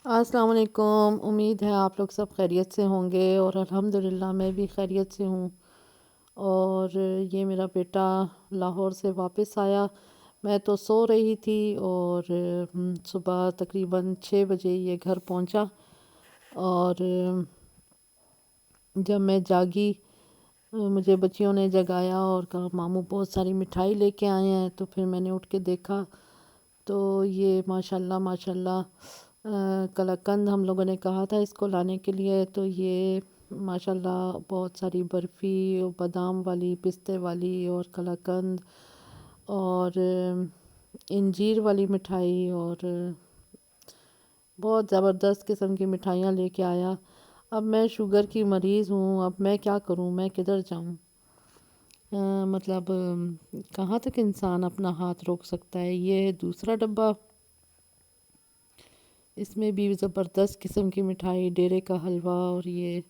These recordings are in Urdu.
السلام علیکم۔ امید ہے آپ لوگ سب خیریت سے ہوں گے اور الحمدللہ میں بھی خیریت سے ہوں۔ اور یہ میرا بیٹا لاہور سے واپس آیا، میں تو سو رہی تھی اور صبح تقریباً 6 بجے یہ گھر پہنچا۔ اور جب میں جاگی مجھے بچیوں نے جگایا اور کہا ماموں بہت ساری مٹھائی لے کے آئے ہیں، تو پھر میں نے اٹھ کے دیکھا تو یہ ماشاءاللہ ماشاءاللہ کلاکند ہم لوگوں نے کہا تھا اس کو لانے کے لیے، تو یہ ماشاءاللہ بہت ساری برفی اور بادام والی، پستے والی اور کلاکند اور انجیر والی مٹھائی اور بہت زبردست قسم کی مٹھائیاں لے کے آیا۔ اب میں شوگر کی مریض ہوں، اب میں کیا کروں، میں کدھر جاؤں؟ مطلب کہاں تک انسان اپنا ہاتھ روک سکتا ہے۔ یہ دوسرا ڈبہ، اس میں بھی زبردست قسم کی مٹھائی، ڈیرے کا حلوہ اور یہ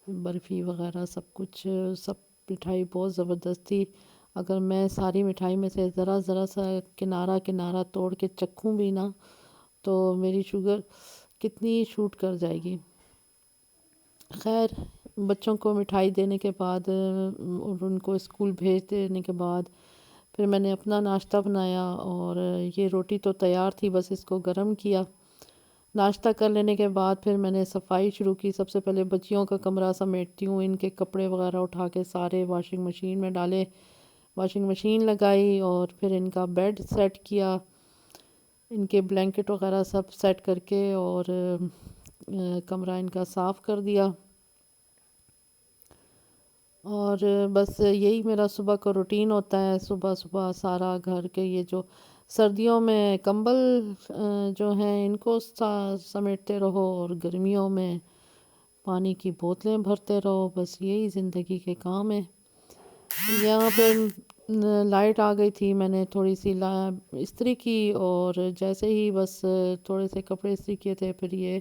برفی وغیرہ سب کچھ، سب مٹھائی بہت زبردست تھی۔ اگر میں ساری مٹھائی میں سے ذرا ذرا سا کنارہ توڑ کے چکھوں بھی نا تو میری شوگر کتنی شوٹ کر جائے گی۔ خیر، بچوں کو مٹھائی دینے کے بعد اور ان کو اسکول بھیج دینے کے بعد پھر میں نے اپنا ناشتہ بنایا اور یہ روٹی تو تیار تھی، بس اس کو گرم کیا۔ ناشتہ کر لینے کے بعد پھر میں نے صفائی شروع کی۔ سب سے پہلے بچیوں کا کمرہ سمیٹتی ہوں، ان کے کپڑے وغیرہ اٹھا کے سارے واشنگ مشین میں ڈالے، واشنگ مشین لگائی اور پھر ان کا بیڈ سیٹ کیا، ان کے بلینکٹ وغیرہ سب سیٹ کر کے اور کمرہ ان کا صاف کر دیا۔ اور بس یہی میرا صبح کا روٹین ہوتا ہے۔ صبح صبح سارا گھر کے یہ جو سردیوں میں کمبل جو ہیں ان کو سمیٹتے رہو اور گرمیوں میں پانی کی بوتلیں بھرتے رہو، بس یہی زندگی کے کام ہیں۔ یہاں پہ لائٹ آ گئی تھی، میں نے تھوڑی سی استری کی اور جیسے ہی بس تھوڑے سے کپڑے استری کیے تھے پھر یہ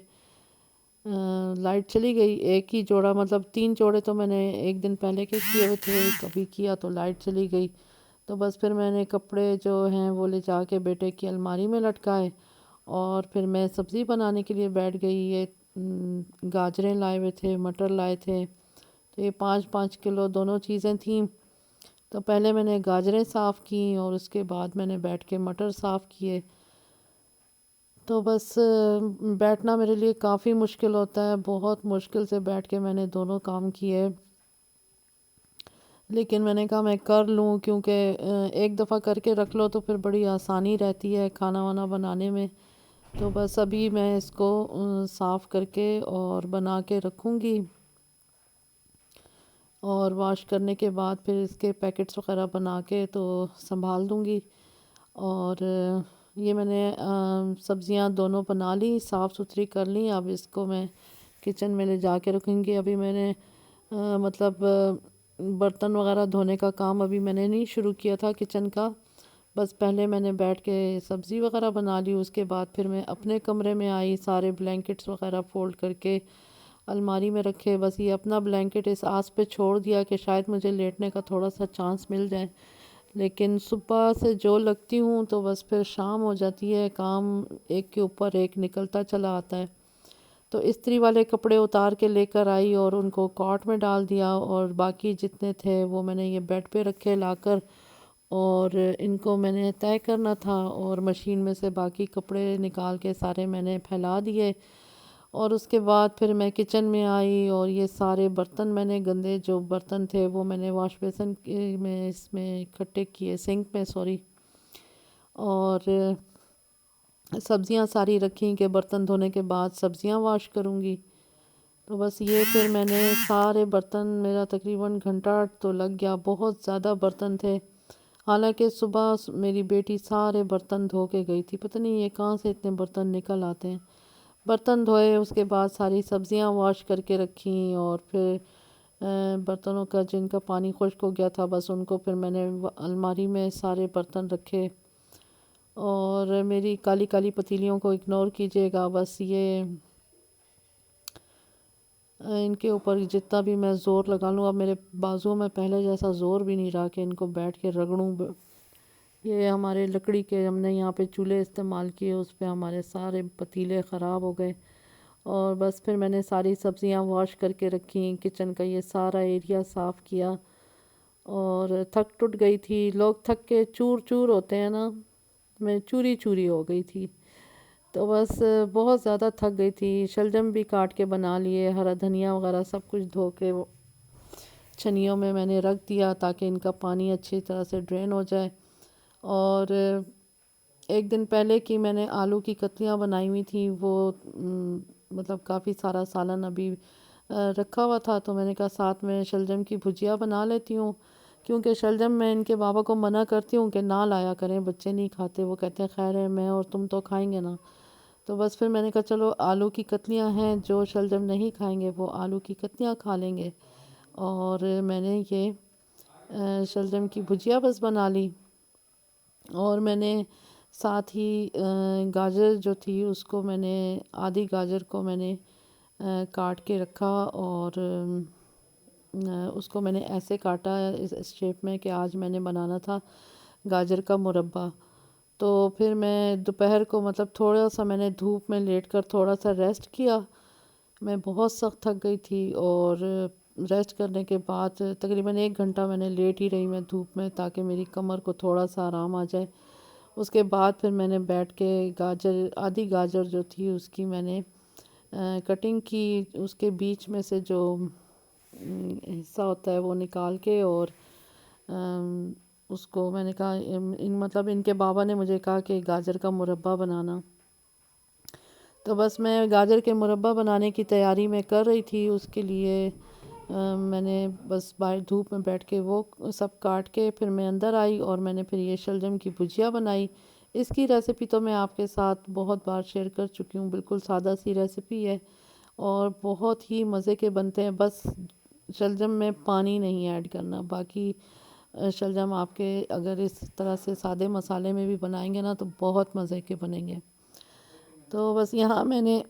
لائٹ چلی گئی۔ ایک ہی جوڑا، مطلب 3 جوڑے تو میں نے ایک دن پہلے کے کیے ہوئے تھے، کبھی کیا تو لائٹ چلی گئی۔ تو بس پھر میں نے کپڑے جو ہیں وہ لے جا کے بیٹے کی الماری میں لٹکائے اور پھر میں سبزی بنانے کے لیے بیٹھ گئی۔ یہ گاجریں لائے ہوئے تھے، مٹر لائے تھے، تو یہ 5-5 کلو دونوں چیزیں تھیں۔ تو پہلے میں نے گاجریں صاف کیں اور اس کے بعد میں نے بیٹھ کے مٹر صاف کیے۔ تو بس بیٹھنا میرے لیے کافی مشکل ہوتا ہے، بہت مشکل سے بیٹھ کے میں نے دونوں کام کیے، لیکن میں نے کہا میں کر لوں، کیونکہ ایک دفعہ کر کے رکھ لو تو پھر بڑی آسانی رہتی ہے کھانا وانا بنانے میں۔ تو بس ابھی میں اس کو صاف کر کے اور بنا کے رکھوں گی اور واش کرنے کے بعد پھر اس کے پیکٹس وغیرہ بنا کے تو سنبھال دوں گی۔ اور یہ میں نے سبزیاں دونوں بنا لی، صاف ستھری کر لی۔ اب اس کو میں کچن میں لے جا کے رکھوں گی۔ ابھی میں نے مطلب برتن وغیرہ دھونے کا کام ابھی میں نے نہیں شروع کیا تھا کچن کا، بس پہلے میں نے بیٹھ کے سبزی وغیرہ بنا لی، اس کے بعد پھر میں اپنے کمرے میں آئی، سارے بلینکٹس وغیرہ فولڈ کر کے الماری میں رکھے۔ بس یہ اپنا بلینکٹ اس آس پہ چھوڑ دیا کہ شاید مجھے لیٹنے کا تھوڑا سا چانس مل جائے، لیکن صبح سے جو لگتی ہوں تو بس پھر شام ہو جاتی ہے، کام ایک کے اوپر ایک نکلتا چلا آتا ہے۔ تو استری والے کپڑے اتار کے لے کر آئی اور ان کو کاٹ میں ڈال دیا، اور باقی جتنے تھے وہ میں نے یہ بیڈ پہ رکھے لا کر، اور ان کو میں نے طے کرنا تھا اور مشین میں سے باقی کپڑے نکال کے سارے میں نے پھیلا دیے۔ اور اس کے بعد پھر میں کچن میں آئی اور یہ سارے برتن میں نے گندے جو برتن تھے وہ میں نے واش بیسن میں اس میں اکٹھے کیے، سنک میں سوری، اور سبزیاں ساری رکھیں کہ برتن دھونے کے بعد سبزیاں واش کروں گی۔ تو بس یہ پھر میں نے سارے برتن، میرا تقریباً گھنٹہ تو لگ گیا، بہت زیادہ برتن تھے۔ حالانکہ صبح میری بیٹی سارے برتن دھو کے گئی تھی، پتہ نہیں یہ کہاں سے اتنے برتن نکل آتے ہیں۔ برتن دھوئے، اس کے بعد ساری سبزیاں واش کر کے رکھیں، اور پھر برتنوں کا جن کا پانی خشک ہو گیا تھا بس ان کو پھر میں نے الماری میں سارے برتن رکھے۔ اور میری کالی کالی پتیلیوں کو اگنور کیجیے گا، بس یہ ان کے اوپر جتنا بھی میں زور لگا لوں، اب میرے بازو میں پہلے جیسا زور بھی نہیں رہا کہ ان کو بیٹھ کے رگڑوں۔ یہ ہمارے لکڑی کے ہم نے یہاں پہ چولہے استعمال کیے، اس پہ ہمارے سارے پتیلے خراب ہو گئے۔ اور بس پھر میں نے ساری سبزیاں واش کر کے رکھی، کچن کا یہ سارا ایریا صاف کیا، اور تھک ٹوٹ گئی تھی۔ لوگ تھک کے چور چور ہوتے ہیں نا، میں چوری چوری ہو گئی تھی، تو بس بہت زیادہ تھک گئی تھی۔ شلجم بھی کاٹ کے بنا لیے، ہرا دھنیا وغیرہ سب کچھ دھو کے وہ چھنیوں میں میں نے رکھ دیا تاکہ ان کا پانی اچھی طرح سے ڈرین ہو جائے۔ اور ایک دن پہلے کی میں نے آلو کی کتلیاں بنائی ہوئی تھیں، وہ مطلب کافی سارا سالن ابھی رکھا ہوا تھا، تو میں نے کہا ساتھ میں شلجم کی بھجیا بنا لیتی ہوں، کیونکہ شلجم میں ان کے بابا کو منع کرتی ہوں کہ نہ لایا کریں، بچے نہیں کھاتے، وہ کہتے ہیں خیر ہے میں اور تم تو کھائیں گے نا۔ تو بس پھر میں نے کہا چلو آلو کی کتلیاں ہیں، جو شلجم نہیں کھائیں گے وہ آلو کی کتلیاں کھا لیں گے، اور میں نے یہ شلجم کی بھجیا بس بنا لی۔ اور میں نے ساتھ ہی گاجر جو تھی اس کو میں نے آدھی گاجر کو میں نے کاٹ کے رکھا، اور اس کو میں نے ایسے کاٹا اس شیپ میں کہ آج میں نے بنانا تھا گاجر کا مربع۔ تو پھر میں دوپہر کو مطلب تھوڑا سا میں نے دھوپ میں لیٹ کر تھوڑا سا ریسٹ کیا، میں بہت سخت تھک گئی تھی، اور ریسٹ کرنے کے بعد تقریباً 1 گھنٹہ میں نے لیٹ ہی رہی میں دھوپ میں، تاکہ میری کمر کو تھوڑا سا آرام آ جائے۔ اس کے بعد پھر میں نے بیٹھ کے آدھی گاجر جو تھی اس کی میں نے کٹنگ کی، اس کے بیچ میں سے جو حصہ ہوتا ہے وہ نکال کے، اور اس کو میں نے کہا مطلب ان کے بابا نے مجھے کہا کہ گاجر کا مربع بنانا، تو بس میں گاجر کے مربع بنانے کی تیاری میں کر رہی تھی۔ اس کے لیے میں نے بس باہر دھوپ میں بیٹھ کے وہ سب کاٹ کے پھر میں اندر آئی، اور میں نے پھر یہ شلجم کی بھجیا بنائی۔ اس کی ریسیپی تو میں آپ کے ساتھ بہت بار شیئر کر چکی ہوں، بالکل سادہ سی ریسیپی ہے اور بہت ہی مزے کے بنتے ہیں، بس شلجم میں پانی نہیں ایڈ کرنا، باقی شلجم آپ کے اگر اس طرح سے سادے مسالے میں بھی بنائیں گے نا تو بہت مزے کے بنیں گے۔ تو بس یہاں میں نے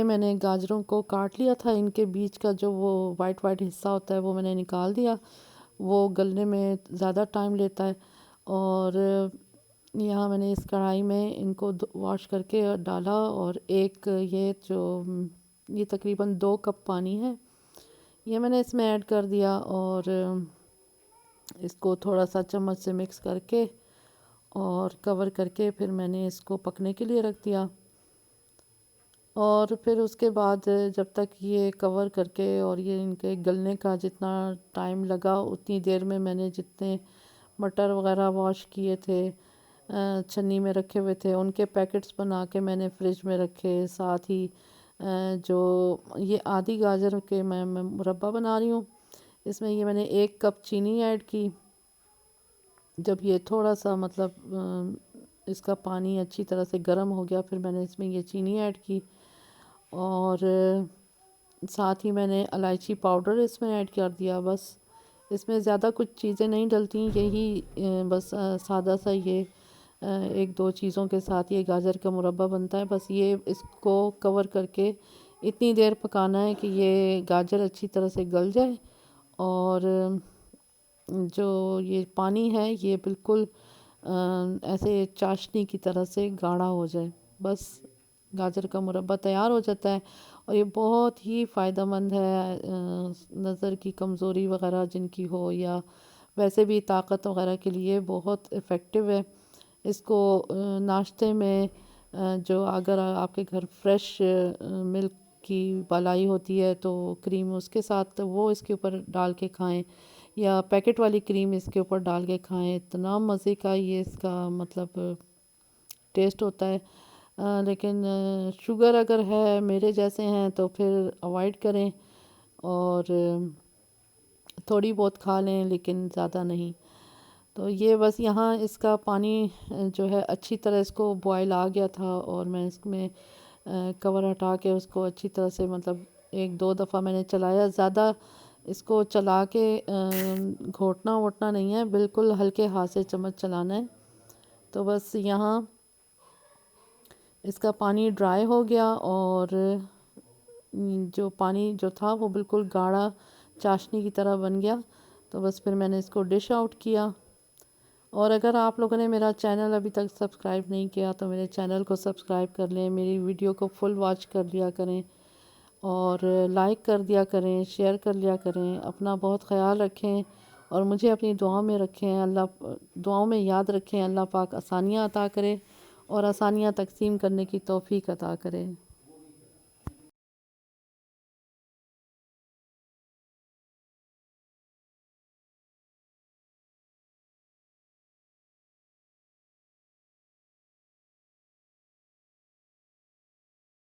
میں نے گاجروں کو کاٹ لیا تھا، ان کے بیچ کا جو وہ وائٹ وائٹ حصہ ہوتا ہے وہ میں نے نکال دیا، وہ گلنے میں زیادہ ٹائم لیتا ہے۔ اور یہاں میں نے اس کڑھائی میں ان کو واش کر کے ڈالا، اور یہ تقریباً 2 کپ پانی ہے، یہ میں نے اس میں ایڈ کر دیا، اور اس کو تھوڑا سا چمچ سے مکس کر کے اور کور کر کے پھر میں نے اس کو پکنے کے لیے رکھ دیا۔ اور پھر اس کے بعد جب تک یہ کور کر کے اور یہ ان کے گلنے کا جتنا ٹائم لگا، اتنی دیر میں نے جتنے مٹر وغیرہ واش کیے تھے چھنی میں رکھے ہوئے تھے، ان کے پیکٹس بنا کے میں نے فریج میں رکھے، ساتھ ہی جو یہ آدھی گاجر کے میں مربع بنا رہی ہوں، اس میں یہ میں نے 1 کپ چینی ایڈ کی۔ جب یہ تھوڑا سا مطلب اس کا پانی اچھی طرح سے گرم ہو گیا، پھر میں نے اس میں یہ چینی ایڈ کی، اور ساتھ ہی میں نے الائچی پاؤڈر اس میں ایڈ کر دیا۔ بس اس میں زیادہ کچھ چیزیں نہیں ڈلتی، یہی بس سادہ سا یہ 1-2 چیزوں کے ساتھ یہ گاجر کا مربع بنتا ہے۔ بس یہ اس کو کور کر کے اتنی دیر پکانا ہے کہ یہ گاجر اچھی طرح سے گل جائے، اور جو یہ پانی ہے یہ بالکل ایسے چاشنی کی طرح سے گاڑھا ہو جائے، بس گاجر کا مربع تیار ہو جاتا ہے۔ اور یہ بہت ہی فائدہ مند ہے، نظر کی کمزوری وغیرہ جن کی ہو، یا ویسے بھی طاقت وغیرہ کے لیے بہت افیکٹو ہے۔ اس کو ناشتے میں جو اگر آپ کے گھر فریش ملک کی بالائی ہوتی ہے تو کریم اس کے ساتھ وہ اس کے اوپر ڈال کے کھائیں، یا پیکٹ والی کریم اس کے اوپر ڈال کے کھائیں، اتنا مزے کا یہ اس کا مطلب ٹیسٹ ہوتا ہے۔ لیکن شوگر اگر ہے میرے جیسے ہیں تو پھر اوائڈ کریں، اور تھوڑی بہت کھا لیں لیکن زیادہ نہیں۔ تو یہ بس یہاں اس کا پانی جو ہے اچھی طرح اس کو بوائل آ گیا تھا، اور میں اس میں کور ہٹا کے اس کو اچھی طرح سے مطلب 1-2 دفعہ میں نے چلایا، زیادہ اس کو چلا کے گھوٹنا ووٹنا نہیں ہے، بالکل ہلکے ہاتھ سے چمچ چلانا ہے۔ تو بس یہاں اس کا پانی ڈرائی ہو گیا، اور جو پانی جو تھا وہ بالکل گاڑھا چاشنی کی طرح بن گیا، تو بس پھر میں نے اس کو ڈش آؤٹ کیا۔ اور اگر آپ لوگوں نے میرا چینل ابھی تک سبسکرائب نہیں کیا تو میرے چینل کو سبسکرائب کر لیں، میری ویڈیو کو فل واچ کر لیا کریں، اور لائک کر دیا کریں، شیئر کر لیا کریں۔ اپنا بہت خیال رکھیں اور مجھے اپنی دعاؤں میں رکھیں، دعاؤں میں یاد رکھیں۔ اللہ پاک آسانیاں عطا کرے اور آسانیاں تقسیم کرنے کی توفیق عطا کرے۔